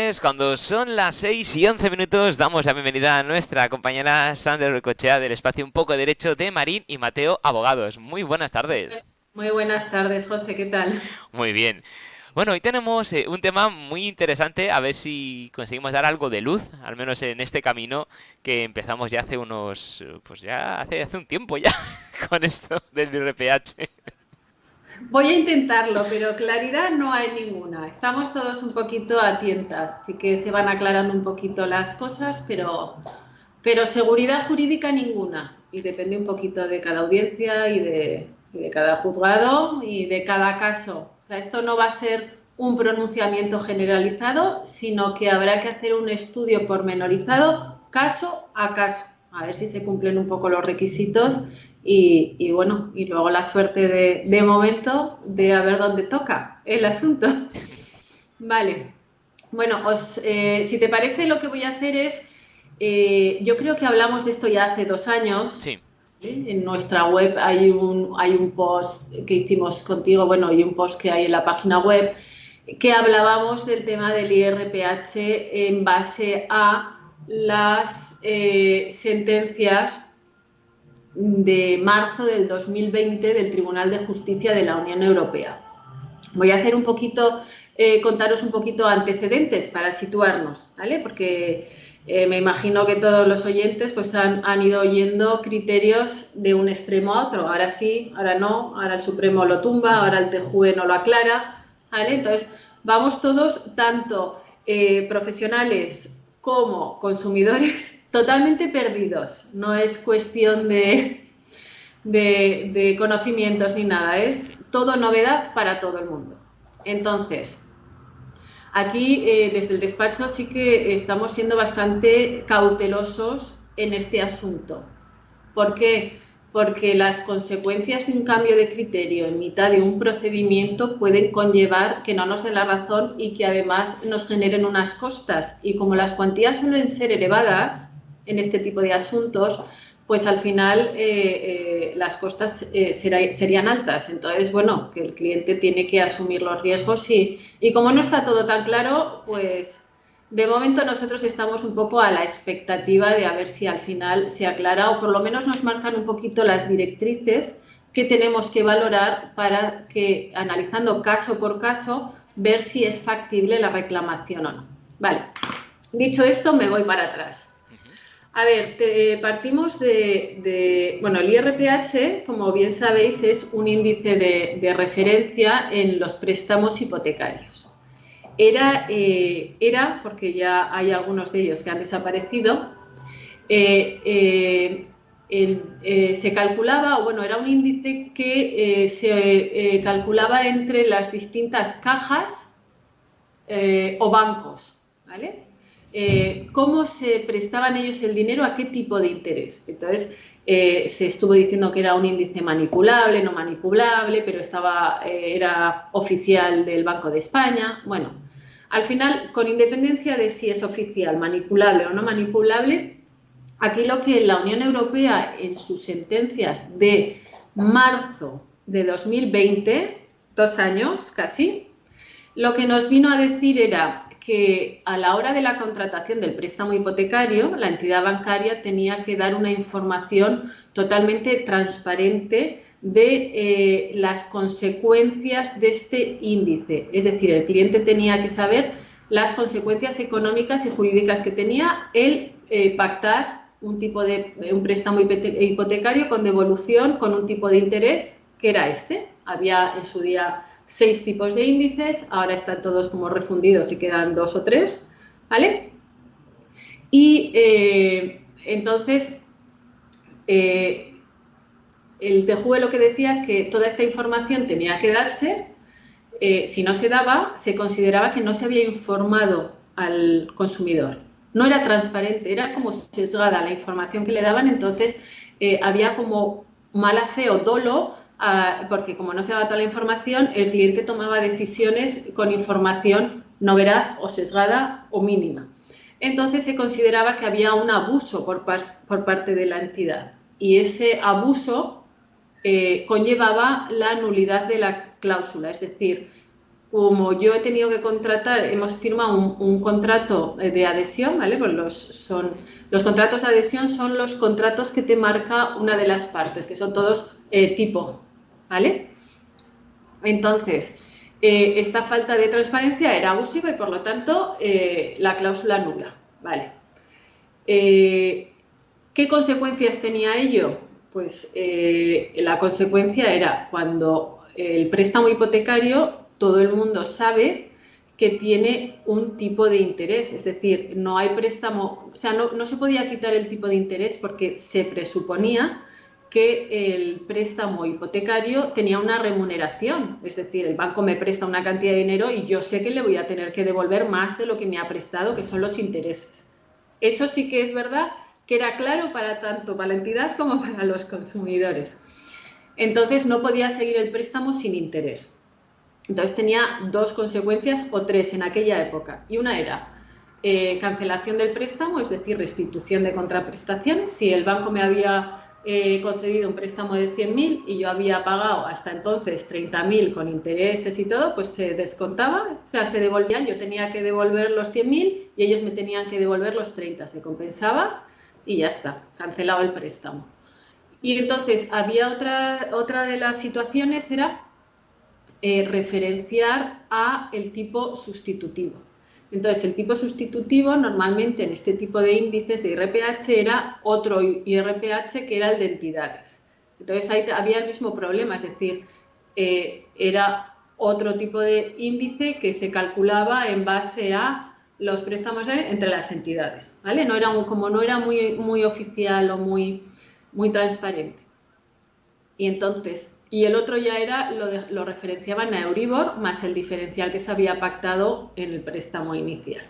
tardes, cuando son las 6:11, damos la bienvenida a nuestra compañera Sandra Recochea del espacio Un poco de Derecho de Marín y Mateo Abogados. Muy buenas tardes. Muy buenas tardes, José, ¿qué tal? Muy bien. Bueno, hoy tenemos un tema muy interesante, a ver si conseguimos dar algo de luz, al menos en este camino que empezamos ya hace pues ya hace un tiempo ya con esto del IRPH. Voy a intentarlo, pero claridad no hay ninguna. Estamos todos un poquito a tientas, sí que se van aclarando un poquito las cosas, pero seguridad jurídica ninguna. Y depende un poquito de cada audiencia y de cada juzgado y de cada caso. O sea, esto no va a ser un pronunciamiento generalizado, sino que habrá que hacer un estudio pormenorizado caso a caso, a ver si se cumplen un poco los requisitos y bueno, y luego la suerte de momento de a ver dónde toca el asunto. Vale, bueno, si te parece lo que voy a hacer es, yo creo que hablamos de esto ya hace 2 años. Sí. En nuestra web hay un post que hicimos contigo, bueno, y un post que hay en la página web, que hablábamos del tema del IRPH en base a las sentencias de marzo del 2020 del Tribunal de Justicia de la Unión Europea. Voy a hacer un poquito, contaros un poquito antecedentes para situarnos, ¿vale? Porque me imagino que todos los oyentes pues han ido oyendo criterios de un extremo a otro. Ahora sí, ahora no, ahora el Supremo lo tumba, ahora el TJUE no lo aclara, ¿vale? Entonces, vamos todos, tanto profesionales como consumidores, totalmente perdidos. No es cuestión de conocimientos ni nada, es todo novedad para todo el mundo. Entonces, aquí desde el despacho sí que estamos siendo bastante cautelosos en este asunto. ¿Por qué? Porque las consecuencias de un cambio de criterio en mitad de un procedimiento pueden conllevar que no nos den la razón y que además nos generen unas costas. Y como las cuantías suelen ser elevadas en este tipo de asuntos, pues al final las costas serían altas. Entonces, bueno, que el cliente tiene que asumir los riesgos y como no está todo tan claro, pues de momento nosotros estamos un poco a la expectativa de a ver si al final se aclara o por lo menos nos marcan un poquito las directrices que tenemos que valorar para que, analizando caso por caso, ver si es factible la reclamación o no. Vale, dicho esto, me voy para atrás. A ver, partimos bueno, el IRPH, como bien sabéis, es un índice de referencia en los préstamos hipotecarios. Porque ya hay algunos de ellos que han desaparecido, se calculaba, o bueno, era un índice que se calculaba entre las distintas cajas o bancos, ¿vale? Cómo se prestaban ellos el dinero, a qué tipo de interés. Entonces, se estuvo diciendo que era un índice manipulable, no manipulable, pero era oficial del Banco de España. Bueno, al final, con independencia de si es oficial, manipulable o no manipulable, aquí lo que la Unión Europea en sus sentencias de marzo de 2020, 2 años casi, lo que nos vino a decir era que a la hora de la contratación del préstamo hipotecario, la entidad bancaria tenía que dar una información totalmente transparente de las consecuencias de este índice. Es decir, el cliente tenía que saber las consecuencias económicas y jurídicas que tenía el pactar un préstamo hipotecario con devolución con un tipo de interés que era este. Había en su día 6 tipos de índices, ahora están todos como refundidos y quedan 2 o 3, ¿vale? Y entonces el TJUE lo que decía que toda esta información tenía que darse, si no se daba, se consideraba que no se había informado al consumidor. No era transparente, era como sesgada la información que le daban, entonces había como mala fe o dolo, porque como no se daba toda la información, el cliente tomaba decisiones con información no veraz o sesgada o mínima. Entonces se consideraba que había un abuso por parte de la entidad y ese abuso conllevaba la nulidad de la cláusula, es decir, como yo he tenido que contratar, hemos firmado un contrato de adhesión, ¿vale? Pues los contratos de adhesión son los contratos que te marca una de las partes, que son todos tipo, ¿vale? Entonces, esta falta de transparencia era abusiva y por lo tanto la cláusula nula, ¿vale? ¿Qué consecuencias tenía ello? Pues la consecuencia era cuando el préstamo hipotecario, todo el mundo sabe que tiene un tipo de interés, es decir, no hay préstamo, o sea, no se podía quitar el tipo de interés porque se presuponía que el préstamo hipotecario tenía una remuneración, es decir, el banco me presta una cantidad de dinero y yo sé que le voy a tener que devolver más de lo que me ha prestado, que son los intereses. Eso sí que es verdad que era claro para tanto para la entidad como para los consumidores. Entonces no podía seguir el préstamo sin interés. Entonces tenía dos consecuencias o tres en aquella época. Y una era cancelación del préstamo, es decir, restitución de contraprestaciones. Si el banco me había concedido un préstamo de 100.000 y yo había pagado hasta entonces 30.000 con intereses y todo, pues se descontaba, o sea, se devolvían, yo tenía que devolver los 100.000 y ellos me tenían que devolver los 30, se compensaba y ya está, cancelaba el préstamo. Y entonces había otra de las situaciones era referenciar a el tipo sustitutivo. Entonces, el tipo sustitutivo normalmente en este tipo de índices de IRPH era otro IRPH que era el de entidades. Entonces, ahí había el mismo problema, es decir, era otro tipo de índice que se calculaba en base a los préstamos entre las entidades, ¿vale? Como no era muy oficial o muy transparente. Y entonces, y el otro ya era, lo referenciaban a Euribor más el diferencial que se había pactado en el préstamo inicial.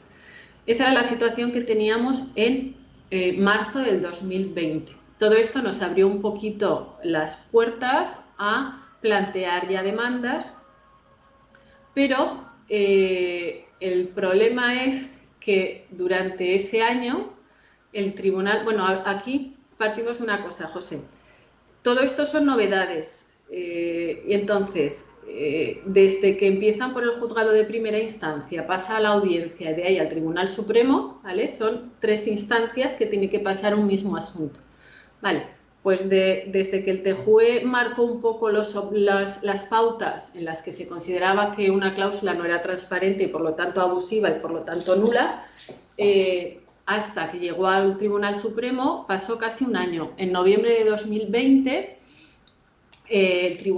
Esa era la situación que teníamos en marzo del 2020. Todo esto nos abrió un poquito las puertas a plantear ya demandas, pero el problema es que durante ese año el tribunal, bueno, aquí partimos de una cosa, José. Todo esto son novedades y entonces, desde que empiezan por el juzgado de primera instancia, pasa a la audiencia y de ahí al Tribunal Supremo, ¿vale? Son 3 instancias que tiene que pasar un mismo asunto, ¿vale? Pues desde que el TJUE marcó un poco las pautas en las que se consideraba que una cláusula no era transparente y por lo tanto abusiva y por lo tanto nula, hasta que llegó al Tribunal Supremo pasó casi un año. En noviembre de 2020,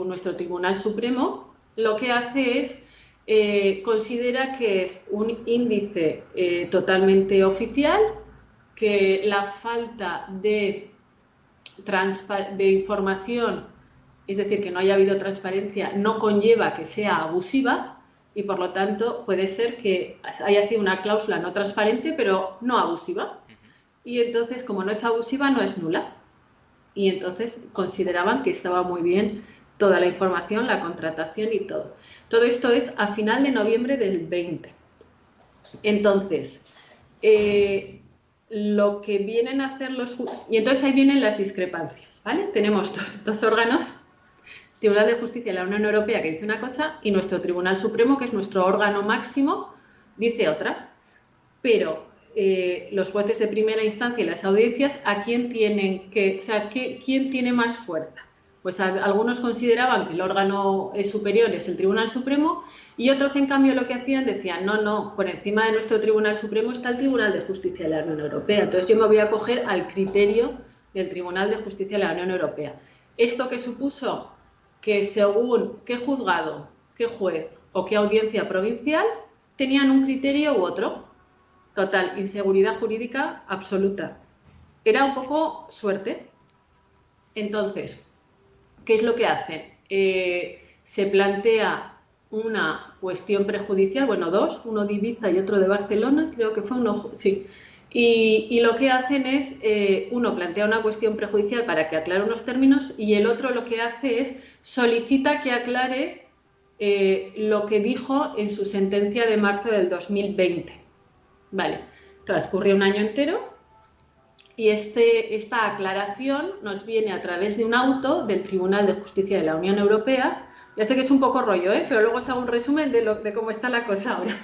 nuestro Tribunal Supremo lo que hace es considera que es un índice totalmente oficial, que la falta de información, es decir, que no haya habido transparencia, no conlleva que sea abusiva. Y por lo tanto puede ser que haya sido una cláusula no transparente, pero no abusiva. Y entonces, como no es abusiva, no es nula. Y entonces consideraban que estaba muy bien toda la información, la contratación y todo. Todo esto es a final de noviembre del 20. Entonces, lo que vienen a hacer los... Y entonces ahí vienen las discrepancias, ¿vale? Tenemos dos órganos. Tribunal de Justicia de la Unión Europea que dice una cosa y nuestro Tribunal Supremo, que es nuestro órgano máximo, dice otra. Pero los jueces de primera instancia y las audiencias, ¿a quién tienen que, o sea, quién tiene más fuerza? Pues algunos consideraban que el órgano superior es el Tribunal Supremo y otros, en cambio, lo que hacían decían, no, por encima de nuestro Tribunal Supremo está el Tribunal de Justicia de la Unión Europea. Entonces yo me voy a acoger al criterio del Tribunal de Justicia de la Unión Europea. ¿Esto qué supuso? Que según qué juzgado, qué juez o qué audiencia provincial tenían un criterio u otro. Total, inseguridad jurídica absoluta. Era un poco suerte. Entonces, ¿qué es lo que hacen? Se plantea una cuestión prejudicial, bueno, dos, uno de Ibiza y otro de Barcelona, creo que fue uno, sí. Y lo que hacen es, uno plantea una cuestión prejudicial para que aclare unos términos y el otro lo que hace es solicita que aclare lo que dijo en su sentencia de marzo del 2020. Vale, transcurrió un año entero y esta aclaración nos viene a través de un auto del Tribunal de Justicia de la Unión Europea Ya sé que es un poco rollo, pero luego os hago un resumen de cómo está la cosa ahora.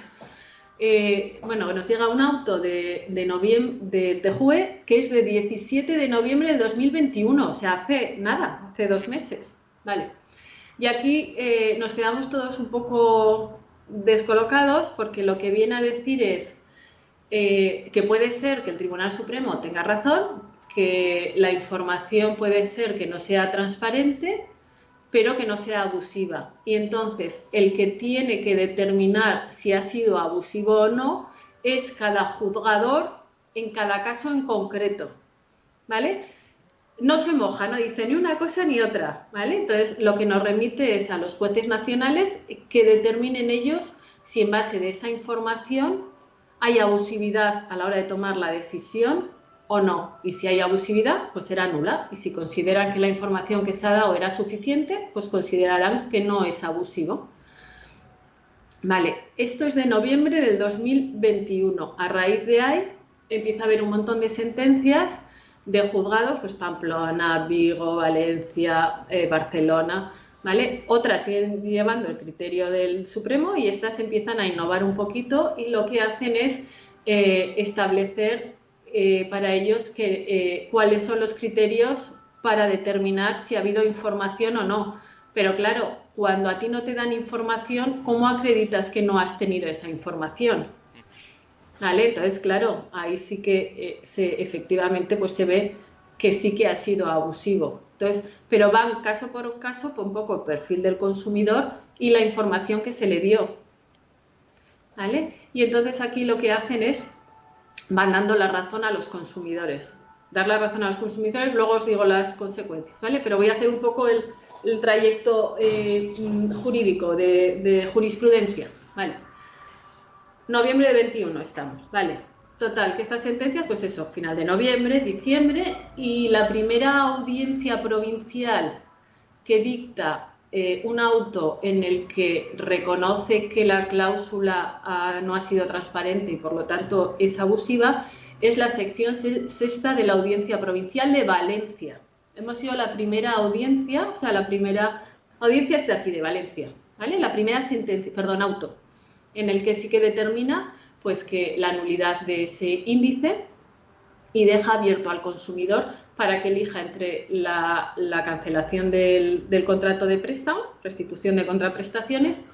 Bueno, nos llega un auto del TJUE que es de 17 de noviembre del 2021, o sea, hace nada, hace 2 meses, ¿vale? Y aquí nos quedamos todos un poco descolocados porque lo que viene a decir es que puede ser que el Tribunal Supremo tenga razón, que la información puede ser que no sea transparente, pero que no sea abusiva. Y entonces el que tiene que determinar si ha sido abusivo o no es cada juzgador en cada caso en concreto, ¿vale? No se moja, no dice ni una cosa ni otra, ¿vale? Entonces lo que nos remite es a los jueces nacionales que determinen ellos si en base de esa información hay abusividad a la hora de tomar la decisión o no. Y si hay abusividad, pues será nula. Y si consideran que la información que se ha dado era suficiente, pues considerarán que no es abusivo. Vale, esto es de noviembre del 2021. A raíz de ahí empieza a haber un montón de sentencias de juzgados, pues Pamplona, Vigo, Valencia, Barcelona, ¿vale? Otras siguen llevando el criterio del Supremo y estas empiezan a innovar un poquito y lo que hacen es establecer para ellos cuáles son los criterios para determinar si ha habido información o no. Pero claro, cuando a ti no te dan información, ¿cómo acreditas que no has tenido esa información? ¿Vale? Entonces, claro, ahí sí que efectivamente pues se ve que sí que ha sido abusivo. Entonces, pero van caso por caso por un poco el perfil del consumidor y la información que se le dio. ¿Vale? Y entonces aquí lo que hacen es, van dando la razón a los consumidores. Dar la razón a los consumidores, luego os digo las consecuencias, ¿vale? Pero voy a hacer un poco el trayecto jurídico de jurisprudencia, ¿vale? Noviembre de 21 estamos, ¿vale? Total, que estas sentencias, pues eso, final de noviembre, diciembre, y la primera audiencia provincial que dicta un auto en el que reconoce que la cláusula no ha sido transparente y por lo tanto es abusiva, es la sección sexta de la Audiencia Provincial de Valencia. Hemos sido la primera audiencia, o sea, la primera audiencia es de aquí, de Valencia, ¿vale? La primera sentencia, perdón, auto, en el que sí que determina pues que la nulidad de ese índice y deja abierto al consumidor para que elija entre la cancelación del contrato de préstamo, restitución de contraprestaciones,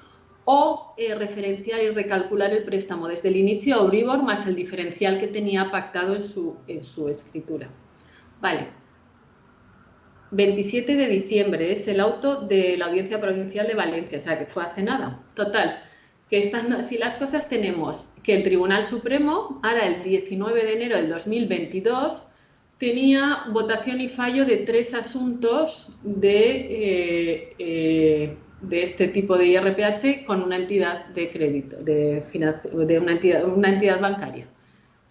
o referenciar y recalcular el préstamo desde el inicio a Euribor más el diferencial que tenía pactado en su escritura. Vale. 27 de diciembre es el auto de la Audiencia Provincial de Valencia, o sea que fue hace nada. Total, que estando así las cosas tenemos que el Tribunal Supremo, ahora el 19 de enero del 2022, tenía votación y fallo de 3 asuntos de este tipo de IRPH con una entidad de crédito, de una entidad bancaria.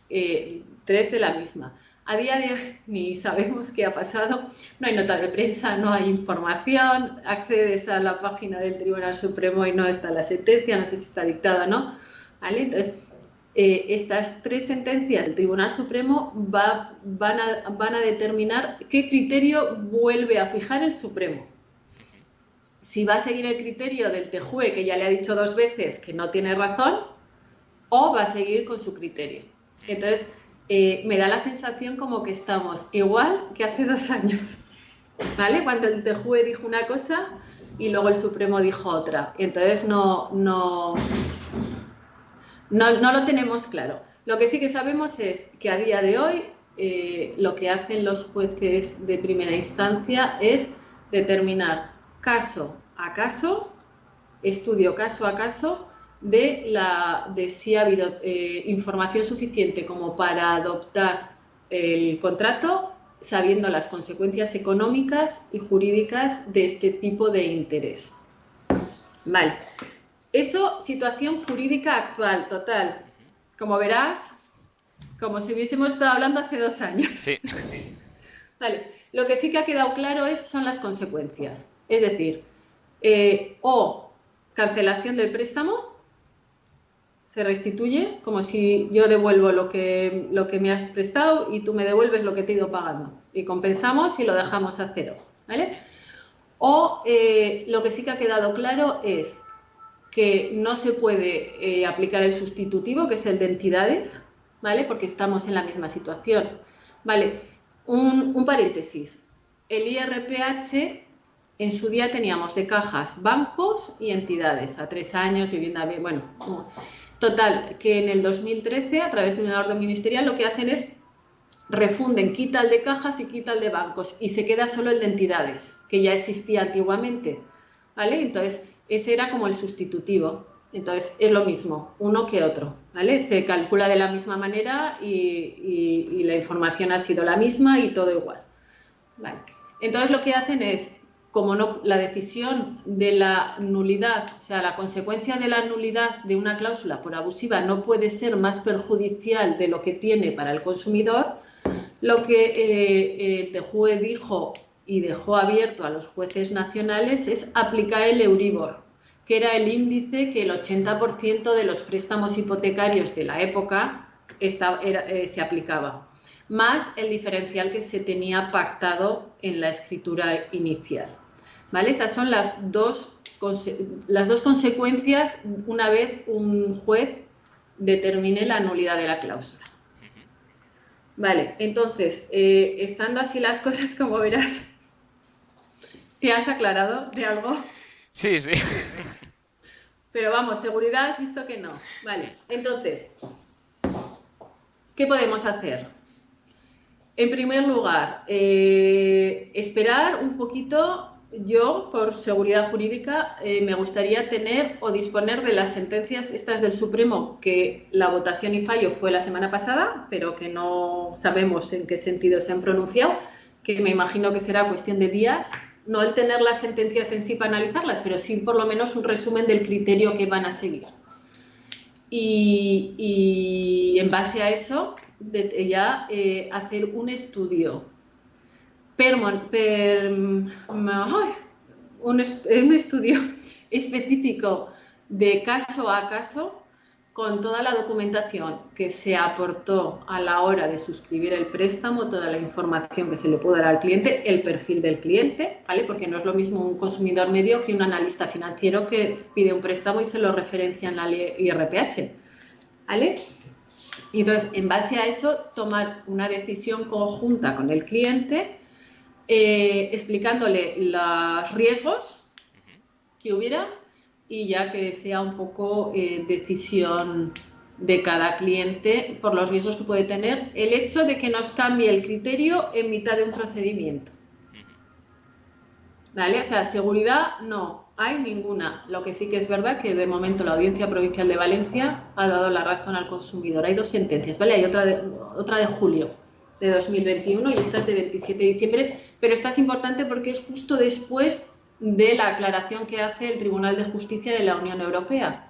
3 de la misma. A día de hoy ni sabemos qué ha pasado, no hay nota de prensa, no hay información, accedes a la página del Tribunal Supremo y no está la sentencia, no sé si está dictada o no, ¿vale? Entonces, estas 3 sentencias del Tribunal Supremo van a determinar qué criterio vuelve a fijar el Supremo. Si va a seguir el criterio del TJUE, que ya le ha dicho 2 veces que no tiene razón, o va a seguir con su criterio. Entonces, me da la sensación como que estamos igual que hace 2 años, ¿vale? Cuando el TJUE dijo una cosa y luego el Supremo dijo otra. Y entonces no lo tenemos claro. Lo que sí que sabemos es que a día de hoy lo que hacen los jueces de primera instancia es determinar caso a caso, estudio caso a caso, de si ha habido información suficiente como para adoptar el contrato, sabiendo las consecuencias económicas y jurídicas de este tipo de interés. Vale. Eso, situación jurídica actual, total. Como verás, como si hubiésemos estado hablando hace 2 años. Sí. Vale. Lo que sí que ha quedado claro son las consecuencias. Es decir, o cancelación del préstamo, se restituye como si yo devuelvo lo que me has prestado y tú me devuelves lo que te he ido pagando. Y compensamos y lo dejamos a cero, ¿vale? O lo que sí que ha quedado claro es que no se puede aplicar el sustitutivo, que es el de entidades, ¿vale? Porque estamos en la misma situación. Vale, un paréntesis. El IRPH en su día teníamos de cajas, bancos y entidades, a 3 años, vivienda, bueno, total, que en el 2013, a través de una orden ministerial, lo que hacen es refunden, quita el de cajas y quita el de bancos y se queda solo el de entidades, que ya existía antiguamente, ¿vale? Entonces, ese era como el sustitutivo. Entonces, es lo mismo, uno que otro, ¿vale? Se calcula de la misma manera y la información ha sido la misma y todo igual, ¿vale? Entonces, lo que hacen es, como no, la decisión de la nulidad, o sea, la consecuencia de la nulidad de una cláusula por abusiva no puede ser más perjudicial de lo que tiene para el consumidor, lo que el TJUE dijo y dejó abierto a los jueces nacionales es aplicar el Euribor, que era el índice que el 80% de los préstamos hipotecarios de la época se aplicaba, más el diferencial que se tenía pactado en la escritura inicial. ¿Vale? Esas son las dos consecuencias una vez un juez determine la nulidad de la cláusula. Vale, entonces, estando así las cosas, como verás, ¿te has aclarado de algo? Sí, sí. Pero vamos, seguridad, has visto que no. Vale, entonces, ¿qué podemos hacer? En primer lugar, esperar un poquito. Yo, por seguridad jurídica, me gustaría tener o disponer de las sentencias estas del Supremo, que la votación y fallo fue la semana pasada, pero que no sabemos en qué sentido se han pronunciado, que me imagino que será cuestión de días. No el tener las sentencias en sí para analizarlas, pero sí por lo menos un resumen del criterio que van a seguir. Y en base a eso, ya hacer un estudio un estudio específico de caso a caso con toda la documentación que se aportó a la hora de suscribir el préstamo, toda la información que se le puede dar al cliente, el perfil del cliente, ¿vale? Porque no es lo mismo un consumidor medio que un analista financiero que pide un préstamo y se lo referencia en la ley IRPH, ¿vale? Y entonces, en base a eso, tomar una decisión conjunta con el cliente, explicándole los riesgos que hubiera y ya que sea un poco decisión de cada cliente por los riesgos que puede tener el hecho de que nos cambie el criterio en mitad de un procedimiento. ¿Vale? O sea, seguridad no hay ninguna. Lo que sí que es verdad que de momento la Audiencia Provincial de Valencia ha dado la razón al consumidor. Hay 2 sentencias, ¿vale? Hay otra de julio de 2021 y esta es de 27 de diciembre, pero esta es importante porque es justo después de la aclaración que hace el Tribunal de Justicia de la Unión Europea.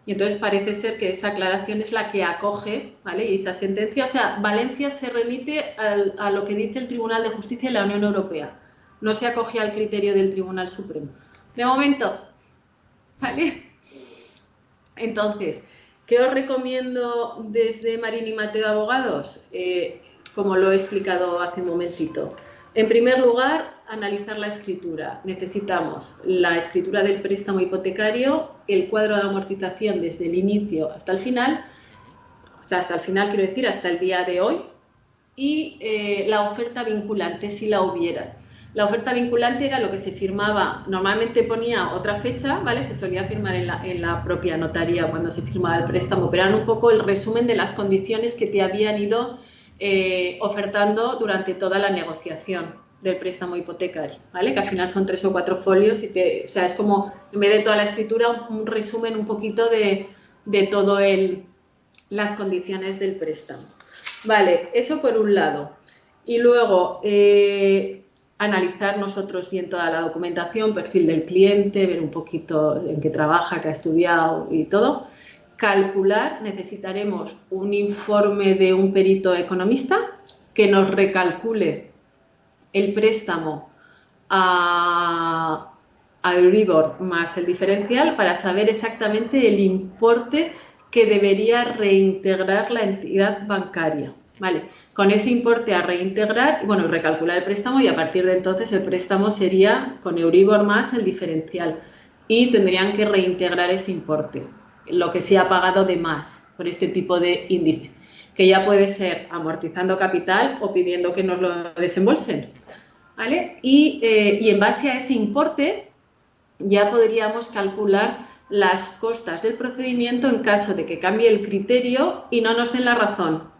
Y entonces parece ser que esa aclaración es la que acoge, ¿vale? Y esa sentencia, o sea, Valencia se remite a lo que dice el Tribunal de Justicia de la Unión Europea. No se acoge al criterio del Tribunal Supremo. De momento, ¿vale? Entonces, ¿qué os recomiendo desde Marín y Mateo Abogados? Como lo he explicado hace un momentito. En primer lugar, analizar la escritura. Necesitamos la escritura del préstamo hipotecario, el cuadro de amortización desde el inicio hasta el final, o sea, hasta el final quiero decir, hasta el día de hoy, y la oferta vinculante, si la hubiera. La oferta vinculante era lo que se firmaba, normalmente ponía otra fecha, ¿vale? Se solía firmar en la propia notaría cuando se firmaba el préstamo, pero era un poco el resumen de las condiciones que te habían ido ofertando durante toda la negociación del préstamo hipotecario, ¿vale? Que al final son 3 o 4 folios y o sea, es como, en vez de toda la escritura, un resumen un poquito de todo las condiciones del préstamo. Vale, eso por un lado. Y luego, analizar nosotros bien toda la documentación, perfil del cliente, ver un poquito en qué trabaja, qué ha estudiado y todo. Calcular, necesitaremos un informe de un perito economista que nos recalcule el préstamo a Euribor más el diferencial para saber exactamente el importe que debería reintegrar la entidad bancaria. Vale, con ese importe a reintegrar, bueno, y recalcular el préstamo y a partir de entonces el préstamo sería con Euribor más el diferencial y tendrían que reintegrar ese importe, lo que se ha pagado de más por este tipo de índice, que ya puede ser amortizando capital o pidiendo que nos lo desembolsen, ¿vale? Y en base a ese importe ya podríamos calcular las costas del procedimiento en caso de que cambie el criterio y no nos den la razón,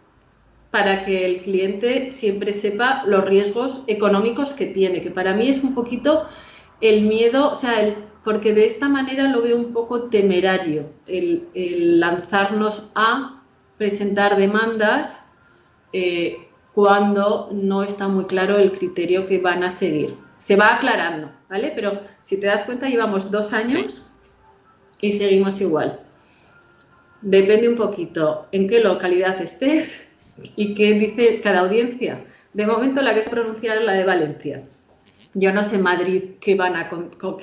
para que el cliente siempre sepa los riesgos económicos que tiene, que para mí es un poquito el miedo, o sea, porque de esta manera lo veo un poco temerario, el lanzarnos a presentar demandas cuando no está muy claro el criterio que van a seguir. Se va aclarando, ¿vale? Pero si te das cuenta, llevamos 2 años y seguimos igual. Depende un poquito en qué localidad estés y qué dice cada audiencia. De momento la que se pronuncia es la de Valencia. Yo no sé en Madrid qué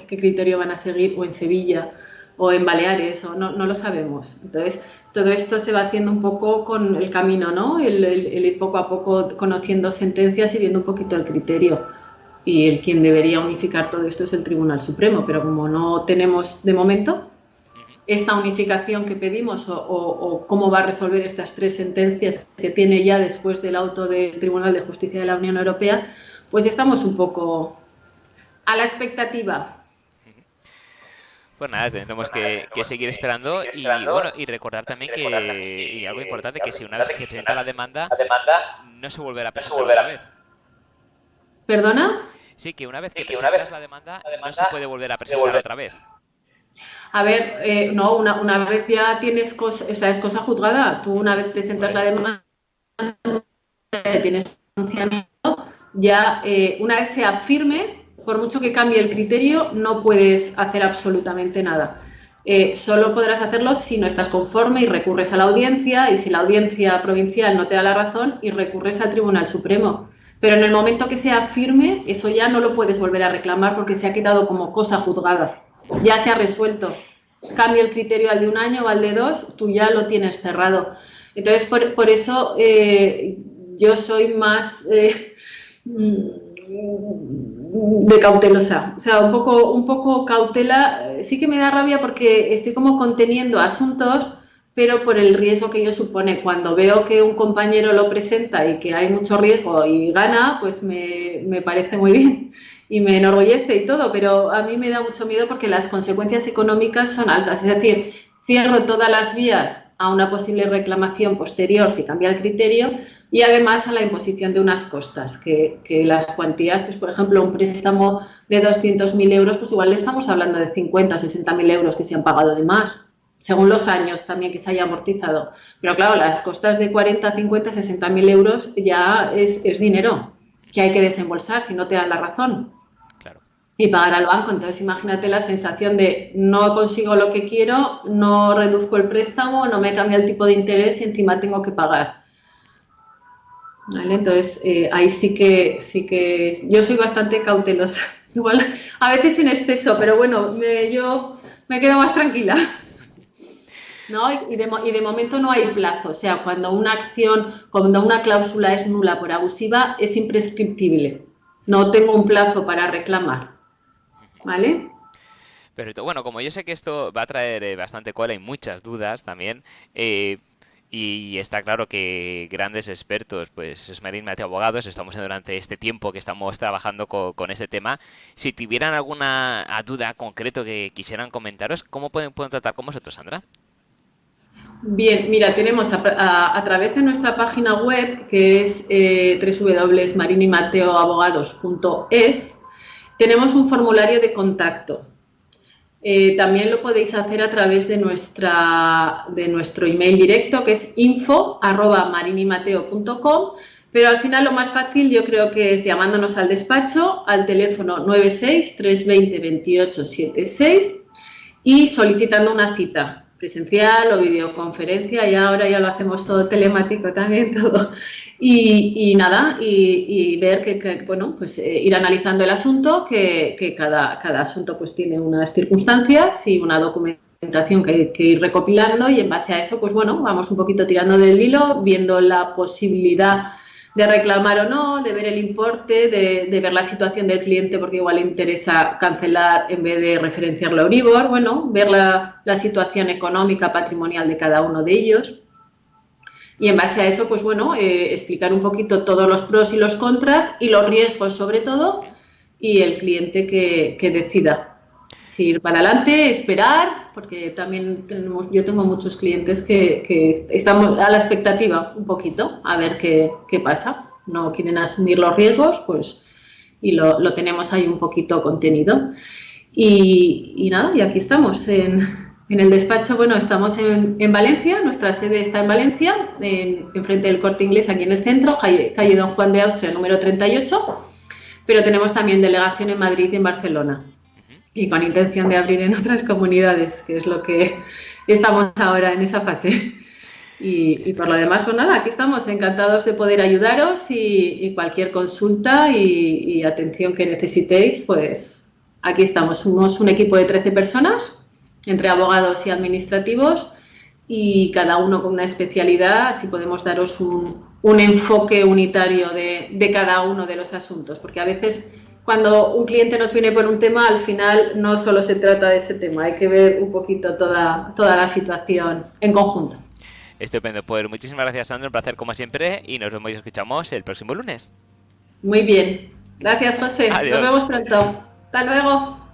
criterio van a seguir, o en Sevilla, o en Baleares, o no lo sabemos. Entonces, todo esto se va haciendo un poco con el camino, ¿no? El ir poco a poco conociendo sentencias y viendo un poquito el criterio. Y quien debería unificar todo esto es el Tribunal Supremo, pero como no tenemos de momento esta unificación que pedimos o cómo va a resolver estas 3 sentencias que tiene ya después del auto del Tribunal de Justicia de la Unión Europea, pues estamos un poco a la expectativa. Pues nada, tendremos que seguir esperando y bueno, y recordar también que, y algo importante, que si una vez se presenta la demanda, no se volverá a presentar otra vez. ¿Perdona? Sí, que una vez que presentas la demanda, no se puede volver a presentar otra vez. A ver, no, una vez ya tienes cosa, o sea, es cosa juzgada. Tú una vez presentas la demanda, tienes pronunciamiento, ya una vez sea firme, por mucho que cambie el criterio, no puedes hacer absolutamente nada. Solo podrás hacerlo si no estás conforme y recurres a la audiencia, y si la audiencia provincial no te da la razón y recurres al Tribunal Supremo. Pero en el momento que sea firme, eso ya no lo puedes volver a reclamar porque se ha quedado como cosa juzgada. Ya se ha resuelto. Cambia el criterio al de 1 año o al de 2, tú ya lo tienes cerrado. Entonces, por eso yo soy más de cautelosa. O sea, un poco cautela. Sí que me da rabia porque estoy como conteniendo asuntos, pero por el riesgo que ello supone. Cuando veo que un compañero lo presenta y que hay mucho riesgo y gana, pues me parece muy bien y me enorgullece y todo, pero a mí me da mucho miedo porque las consecuencias económicas son altas. Es decir, cierro todas las vías a una posible reclamación posterior si cambia el criterio y además a la imposición de unas costas, que las cuantías, pues por ejemplo, un préstamo de 200.000 euros, pues igual le estamos hablando de 50 o 60.000 euros que se han pagado de más, según los años también que se haya amortizado. Pero claro, las costas de 40, 50, 60.000 euros ya es dinero que hay que desembolsar si no te dan la razón. Claro. Y pagar al banco. Entonces imagínate la sensación de no consigo lo que quiero, no reduzco el préstamo, no me cambia el tipo de interés y encima tengo que pagar. ¿Vale? Entonces ahí sí que yo soy bastante cautelosa. Igual a veces en exceso, pero bueno, yo me quedo más tranquila. ¿No? Y de momento no hay plazo, o sea, cuando una cláusula es nula por abusiva, es imprescriptible. No tengo un plazo para reclamar, ¿vale? Pero bueno, como yo sé que esto va a traer bastante cola y muchas dudas también, y está claro que grandes expertos, pues Esmerín Mateo Abogados, estamos durante este tiempo que estamos trabajando con este tema. Si tuvieran alguna duda concreto que quisieran comentaros, ¿cómo pueden tratar con vosotros, Sandra? Bien, mira, tenemos a través de nuestra página web, que es www.marinimateoabogados.es, tenemos un formulario de contacto. También lo podéis hacer a través de nuestro email directo, que es info@marinimateo.com, pero al final lo más fácil yo creo que es llamándonos al despacho al teléfono 96 320 2876 y solicitando una cita presencial o videoconferencia, y ahora ya lo hacemos todo telemático también, todo. Y nada, y ver que bueno, pues ir analizando el asunto, que cada asunto pues tiene unas circunstancias y una documentación documentación que ir recopilando y en base a eso, pues bueno, vamos un poquito tirando del hilo, viendo la posibilidad de reclamar o no, de ver el importe, de ver la situación del cliente porque igual le interesa cancelar en vez de referenciarlo a Euribor, bueno, ver la situación económica, patrimonial de cada uno de ellos. Y en base a eso, pues bueno, explicar un poquito todos los pros y los contras y los riesgos sobre todo y el cliente que decida si ir para adelante, esperar, porque también yo tengo muchos clientes que estamos a la expectativa un poquito a ver qué pasa. No quieren asumir los riesgos, pues y lo tenemos ahí un poquito contenido. Y nada, y aquí estamos en el despacho. Bueno, estamos en Valencia, nuestra sede está en Valencia, enfrente del Corte Inglés, aquí en el centro, calle Don Juan de Austria, número 38, pero tenemos también delegación en Madrid y en Barcelona, y con intención de abrir en otras comunidades, que es lo que estamos ahora en esa fase. Y por lo demás, pues nada, aquí estamos encantados de poder ayudaros y cualquier consulta y atención que necesitéis, pues aquí estamos. Somos un equipo de 13 personas, entre abogados y administrativos, y cada uno con una especialidad, así podemos daros un enfoque unitario de cada uno de los asuntos, porque a veces cuando un cliente nos viene por un tema, al final no solo se trata de ese tema, hay que ver un poquito toda la situación en conjunto. Estupendo, pues muchísimas gracias, Sandra, un placer como siempre y nos vemos y escuchamos el próximo lunes. Muy bien, gracias, José. Adiós. Nos vemos pronto. Hasta luego.